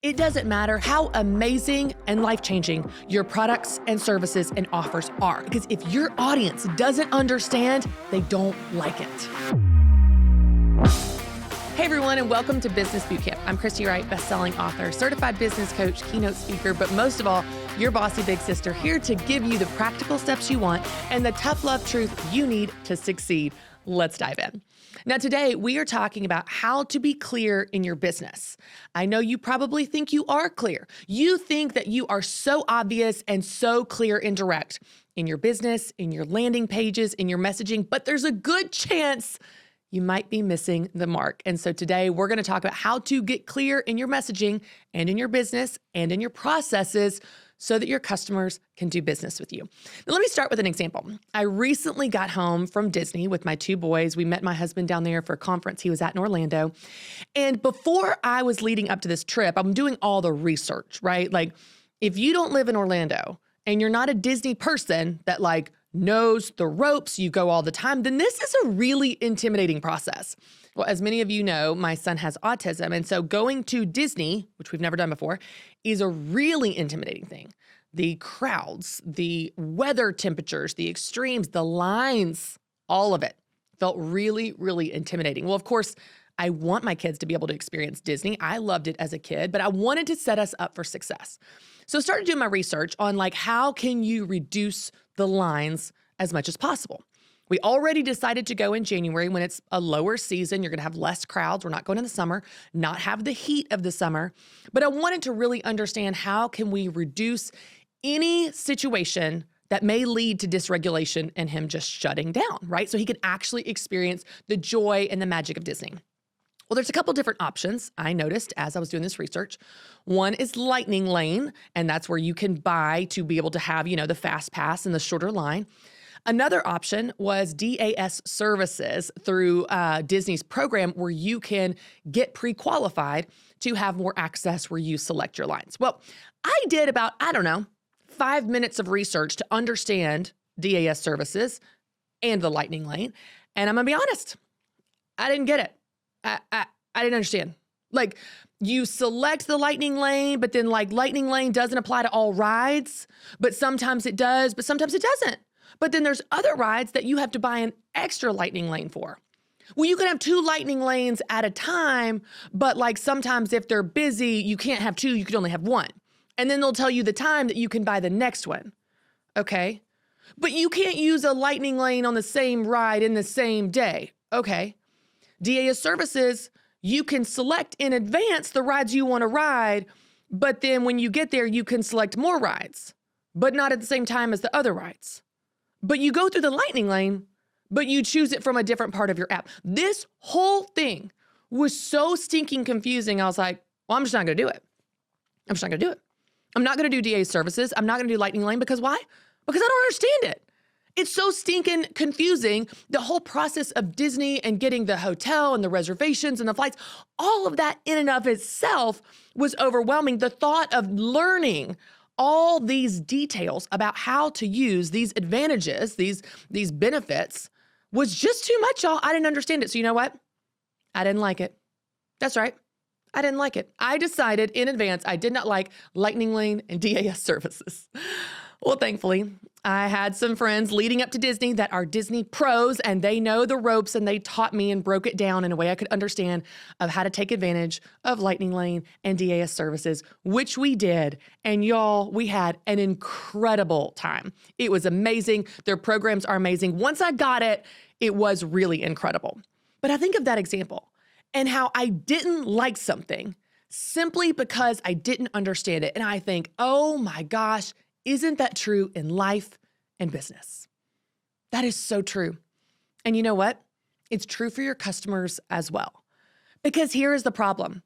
It doesn't matter how amazing and life-changing your products and services and offers are, because if your audience doesn't understand, they don't like it. Hey everyone, and welcome to Business Bootcamp. I'm Christy, Wright, best-selling author, certified business coach, keynote speaker, but most of all, your bossy big sister, here to give you the practical steps you want and the tough love truth you need to succeed. Let's dive in. Now, today we are talking about how to be clear in your business. I know you probably think you are clear. You think that you are so obvious and so clear and direct in your business, in your landing pages, in your messaging, but there's a good chance you might be missing the mark. And so today we're going to talk about how to get clear in your messaging and in your business and in your processes so that your customers can do business with you. Now, let me start with an example. I recently got home from Disney with my two boys. We met my husband down there for a conference he was at in Orlando. And before I was leading up to this trip, I'm doing all the research, right? Like, if you don't live in Orlando and you're not a Disney person that knows the ropes, you go all the time, then this is a really intimidating process. Well, as many of you know, my son has autism. And so going to Disney, which we've never done before, is a really intimidating thing. The crowds, the weather temperatures, the extremes, the lines, all of it felt really, really intimidating. Well, of course, I want my kids to be able to experience Disney. I loved it as a kid, but I wanted to set us up for success. So I started doing my research on how can you reduce the lines as much as possible. We already decided to go in January when it's a lower season. You're going to have less crowds. We're not going in the summer, not have the heat of the summer. But I wanted to really understand how can we reduce any situation that may lead to dysregulation and him just shutting down, right? So he can actually experience the joy and the magic of Disney. Well, there's a couple different options I noticed as I was doing this research. One is Lightning Lane, and that's where you can buy to be able to have, the fast pass and the shorter line. Another option was DAS services through Disney's program where you can get pre-qualified to have more access where you select your lines. Well, I did about, 5 minutes of research to understand DAS services and the Lightning Lane. And I'm gonna be honest, I didn't get it. I didn't understand. You select the Lightning Lane, but then Lightning Lane doesn't apply to all rides, but sometimes it does, but sometimes it doesn't. But then there's other rides that you have to buy an extra Lightning Lane for. Well, you can have two Lightning Lanes at a time, but sometimes if they're busy, you can't have two, you could only have one. And then they'll tell you the time that you can buy the next one. Okay. But you can't use a Lightning Lane on the same ride in the same day. Okay. DAS services, you can select in advance the rides you want to ride, but then when you get there, you can select more rides, but not at the same time as the other rides. But you go through the Lightning Lane, but you choose it from a different part of your app. This whole thing was so stinking confusing. I was like, well, I'm just not going to do it. I'm just not going to do it. I'm not going to do DAS services. I'm not going to do Lightning Lane because why? Because I don't understand it. It's so stinking confusing. The whole process of Disney and getting the hotel and the reservations and the flights, all of that in and of itself was overwhelming. The thought of learning all these details about how to use these advantages, these benefits, was just too much, y'all. I didn't understand it. So you know what? I didn't like it. That's right. I didn't like it. I decided in advance I did not like Lightning Lane and DAS services. Well, thankfully, I had some friends leading up to Disney that are Disney pros, and they know the ropes, and they taught me and broke it down in a way I could understand of how to take advantage of Lightning Lane and DAS services, which we did. And y'all, we had an incredible time. It was amazing. Their programs are amazing. Once I got it, it was really incredible. But I think of that example and how I didn't like something simply because I didn't understand it. And I think, oh my gosh, isn't that true in life and business? That is so true. And you know what? It's true for your customers as well. Because here is the problem.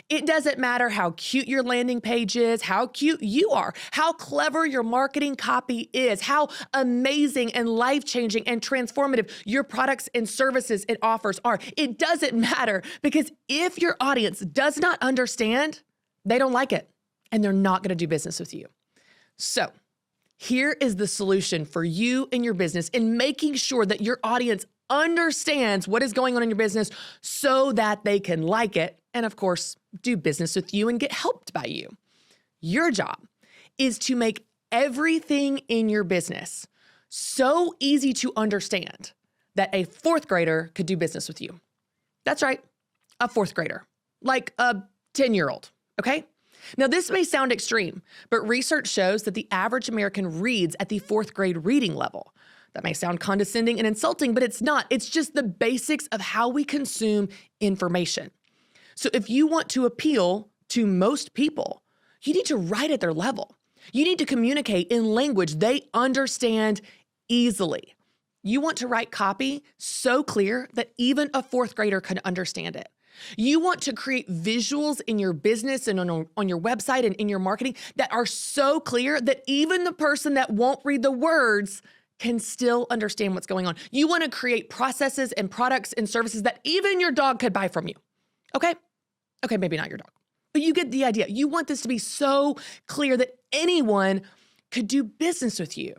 It doesn't matter how cute your landing page is, how cute you are, how clever your marketing copy is, how amazing and life-changing and transformative your products and services and offers are. It doesn't matter, because if your audience does not understand, they don't like it and they're not going to do business with you. So here is the solution for you and your business in making sure that your audience understands what is going on in your business so that they can like it and, of course, do business with you and get helped by you. Your job is to make everything in your business so easy to understand that a fourth grader could do business with you. That's right, a fourth grader, like a 10-year-old, okay? Now, this may sound extreme, but research shows that the average American reads at the fourth grade reading level. That may sound condescending and insulting, but it's not. It's just the basics of how we consume information. So if you want to appeal to most people, you need to write at their level. You need to communicate in language they understand easily. You want to write copy so clear that even a fourth grader can understand it. You want to create visuals in your business and on your website and in your marketing that are so clear that even the person that won't read the words can still understand what's going on. You want to create processes and products and services that even your dog could buy from you. Okay? Okay, maybe not your dog, but you get the idea. You want this to be so clear that anyone could do business with you.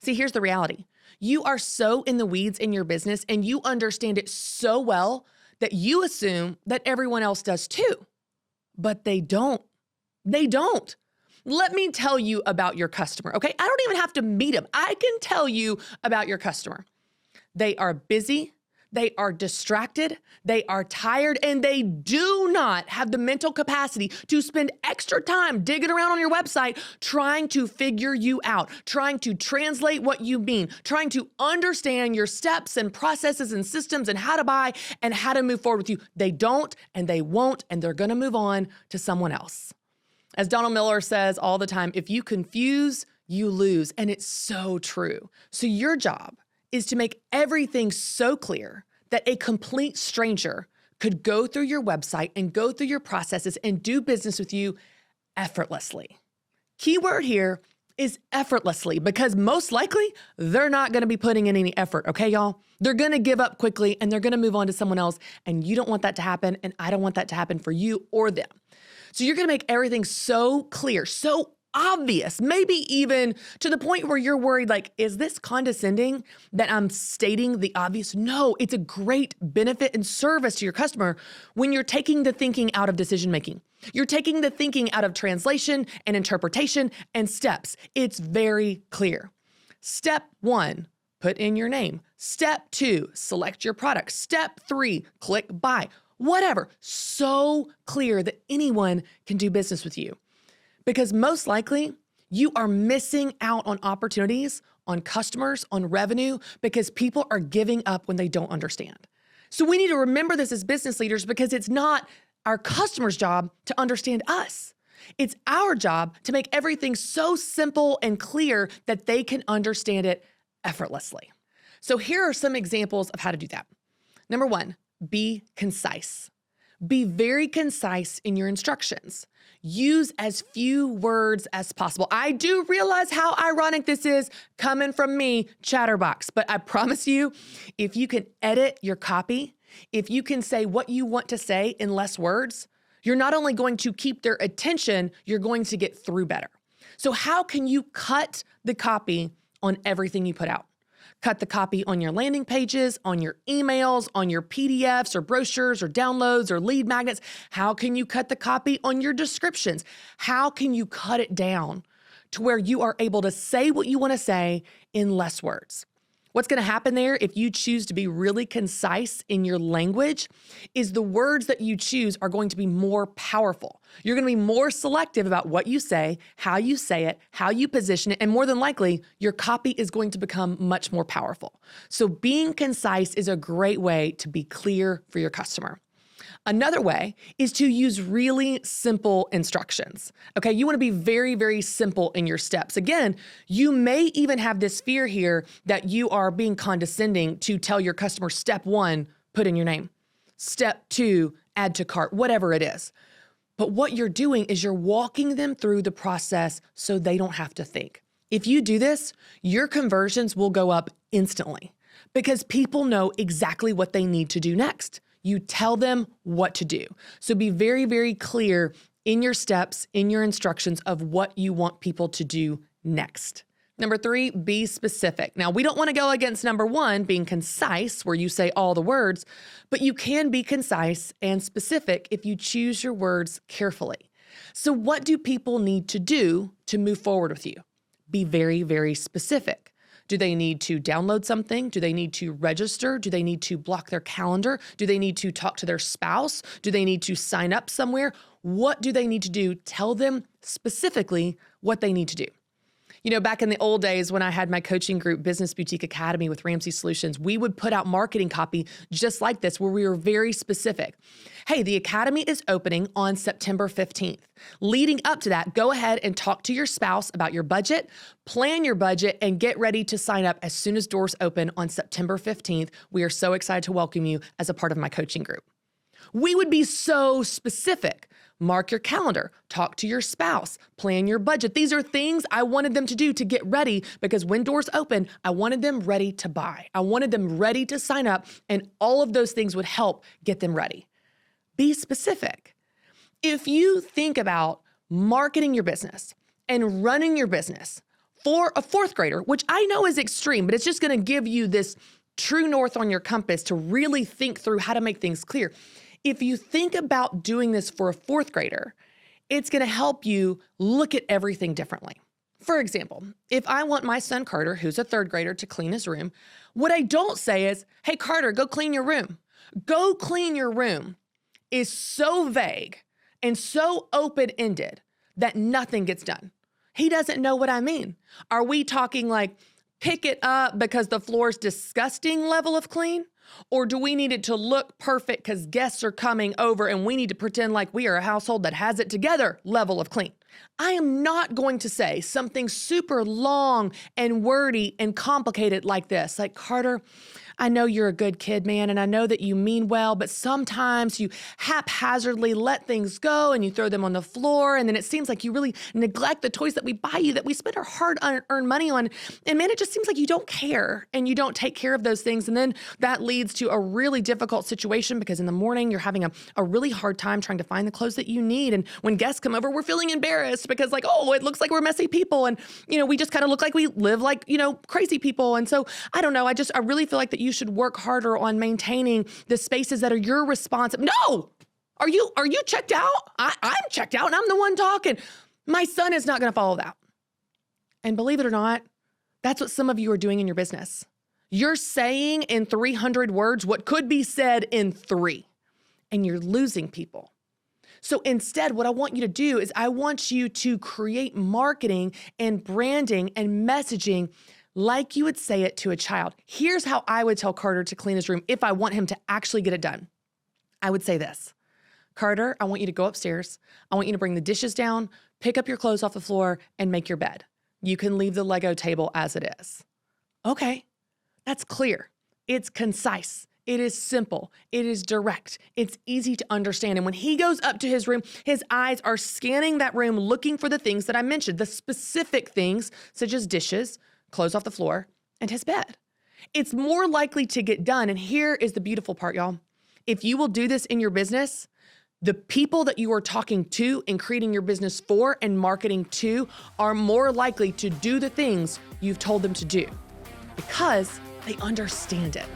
See, here's the reality. You are so in the weeds in your business and you understand it so well that you assume that everyone else does too, but they don't. They don't. Let me tell you about your customer, okay? I don't even have to meet them. I can tell you about your customer. They are busy, they are distracted, they are tired, and they do not have the mental capacity to spend extra time digging around on your website trying to figure you out, trying to translate what you mean, trying to understand your steps and processes and systems and how to buy and how to move forward with you. They don't, and they won't, and they're gonna move on to someone else. As Donald Miller says all the time, if you confuse, you lose, and it's so true. So your job is to make everything so clear that a complete stranger could go through your website and go through your processes and do business with you effortlessly. Keyword here is effortlessly, because most likely they're not going to be putting in any effort, okay, y'all? They're going to give up quickly and they're going to move on to someone else, and you don't want that to happen, and I don't want that to happen for you or them. So you're going to make everything so clear, so obvious, maybe even to the point where you're worried, like, is this condescending that I'm stating the obvious? No, it's a great benefit and service to your customer when you're taking the thinking out of decision-making. You're taking the thinking out of translation and interpretation and steps. It's very clear. Step 1, put in your name. Step 2, select your product. Step 3, click buy. Whatever. So clear that anyone can do business with you. Because most likely, you are missing out on opportunities, on customers, on revenue, because people are giving up when they don't understand. So we need to remember this as business leaders, because it's not our customer's job to understand us. It's our job to make everything so simple and clear that they can understand it effortlessly. So here are some examples of how to do that. Number 1, be concise. Be very concise in your instructions. Use as few words as possible. I do realize how ironic this is coming from me, Chatterbox, but I promise you, if you can edit your copy, if you can say what you want to say in less words, you're not only going to keep their attention, you're going to get through better. So how can you cut the copy on everything you put out? Cut the copy on your landing pages, on your emails, on your PDFs or brochures or downloads or lead magnets. How can you cut the copy on your descriptions? How can you cut it down to where you are able to say what you want to say in less words? What's going to happen there if you choose to be really concise in your language is the words that you choose are going to be more powerful. You're going to be more selective about what you say, how you say it, how you position it, and more than likely, your copy is going to become much more powerful. So being concise is a great way to be clear for your customer. Another way is to use really simple instructions. Okay, you want to be very, very simple in your steps. Again, you may even have this fear here that you are being condescending to tell your customer, step 1, put in your name. Step 2, add to cart, whatever it is. But what you're doing is you're walking them through the process so they don't have to think. If you do this, your conversions will go up instantly because people know exactly what they need to do next. You tell them what to do. So be very, very clear in your steps, in your instructions of what you want people to do next. Number 3, be specific. Now, we don't want to go against number 1, being concise, where you say all the words, but you can be concise and specific if you choose your words carefully. So what do people need to do to move forward with you? Be very, very specific. Do they need to download something? Do they need to register? Do they need to block their calendar? Do they need to talk to their spouse? Do they need to sign up somewhere? What do they need to do? Tell them specifically what they need to do. You know, back in the old days when I had my coaching group, Business Boutique Academy with Ramsey Solutions, we would put out marketing copy just like this, where we were very specific. Hey, the Academy is opening on September 15th. Leading up to that, go ahead and talk to your spouse about your budget, plan your budget, and get ready to sign up as soon as doors open on September 15th. We are so excited to welcome you as a part of my coaching group. We would be so specific. Mark your calendar, talk to your spouse, plan your budget. These are things I wanted them to do to get ready, because when doors open, I wanted them ready to buy. I wanted them ready to sign up, and all of those things would help get them ready. Be specific. If you think about marketing your business and running your business for a 4th grader, which I know is extreme, but it's just going to give you this true north on your compass to really think through how to make things clear. If you think about doing this for a 4th grader, it's going to help you look at everything differently. For example, if I want my son Carter, who's a 3rd grader, to clean his room, what I don't say is, hey, Carter, go clean your room. Go clean your room is so vague and so open-ended that nothing gets done. He doesn't know what I mean. Are we talking like pick it up because the floor's disgusting level of clean? Or do we need it to look perfect because guests are coming over and we need to pretend like we are a household that has it together level of clean? I am not going to say something super long and wordy and complicated like this. Like, Carter, I know you're a good kid, man, and I know that you mean well, but sometimes you haphazardly let things go and you throw them on the floor, and then it seems like you really neglect the toys that we buy you, that we spend our hard-earned money on. And man, it just seems like you don't care and you don't take care of those things. And then that leads to a really difficult situation, because in the morning you're having a really hard time trying to find the clothes that you need. And when guests come over, we're feeling embarrassed because, like, oh, it looks like we're messy people. And, you know, we just kind of look like we live like, you know, crazy people. And so I don't know. I really feel like that you should work harder on maintaining the spaces that are your responsibility. No! Are you checked out? I'm checked out and I'm the one talking. My son is not going to follow that. And believe it or not, that's what some of you are doing in your business. You're saying in 300 words what could be said in 3, and you're losing people. So instead, what I want you to do is I want you to create marketing and branding and messaging like you would say it to a child. Here's how I would tell Carter to clean his room if I want him to actually get it done. I would say this: Carter, I want you to go upstairs. I want you to bring the dishes down, pick up your clothes off the floor, and make your bed. You can leave the Lego table as it is. Okay, that's clear. It's concise. It is simple. It is direct. It's easy to understand. And when he goes up to his room, his eyes are scanning that room, looking for the things that I mentioned, the specific things such as dishes, clothes off the floor, and his bed. It's more likely to get done. And here is the beautiful part, y'all. If you will do this in your business, the people that you are talking to and creating your business for and marketing to are more likely to do the things you've told them to do because they understand it.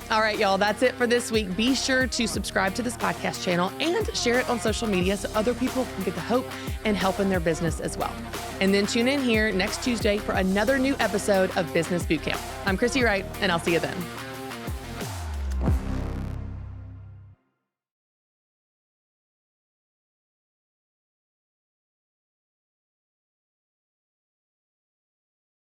All right, y'all, that's it for this week. Be sure to subscribe to this podcast channel and share it on social media so other people can get the hope and help in their business as well. And then tune in here next Tuesday for another new episode of Business Bootcamp. I'm Christy Wright, and I'll see you then.